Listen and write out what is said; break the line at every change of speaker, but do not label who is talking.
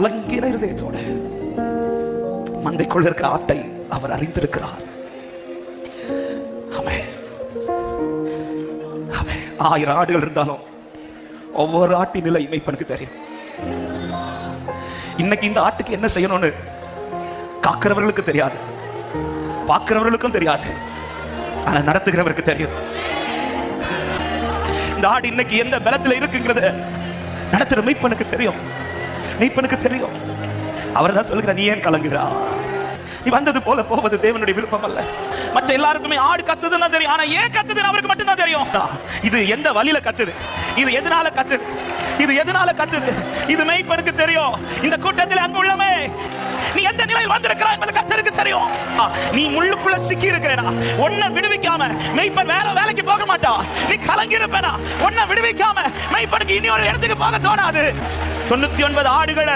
கலங்கின இருதயத்தோட மந்தைக்குள்ள இருக்கிற ஆட்டை அவர் அறிந்திருக்கிறார். ஆமென். ஆமென். 1000 ஆடுகள் இருந்தாலும் ஒவ்வொரு ஆட்டின் நிலை மேய்ப்பனுக்கு தெரியும். இன்னைக்கு இந்த ஆட்டுக்கு என்ன செய்யணும்னு காக்கிறவர்களுக்கு தெரியாது, பார்க்கிறவர்களுக்கும் தெரியாது, ஆனா நடத்துகிறவருக்கு தெரியும். இந்த ஆடு இன்னைக்கு எந்த பலத்துல இருக்குங்கிறது நடத்துற மெய்ப்பனுக்கு தெரியும். மெய்ப்பனுக்கு தெரியும். அவர் தான் சொல்லுகிறார், நீ ஏன் கலங்குகிறா? நீ வந்தது போல போவது தேவனுடைய விருப்பம் அல்ல. மற்ற எல்லாருக்குமே ஆடு கத்துதுன்னு தெரியும், ஆனா ஏன் கத்துதுன்னு அவருக்கு மட்டும் தான் தெரியும். இது எந்த வழியில கத்துது, இது எதனால கத்துது, இது எதனால கத்துது, இது மெய்ப்பனுக்கு தெரியும். இந்த கூட்டத்தில் அன்பு உள்ளமே, நீ எந்த நிலையில் வந்திருக்கிறாய் என்பது கர்த்தருக்கு தெரியும். நீ முள்ளுக்குள்ள சிக்கி இருக்கிறடா, உன்னை விடுவிக்காம மெய்ப்பன் வேற வேலைக்கு போக மாட்டா. நீ கலங்கி இருப்பேனா, உன்னை விடுவிக்காம மெய்ப்பனுக்கு இனி ஒரு இடத்துக்கு போக தோணாது. 99 ஆடுகளை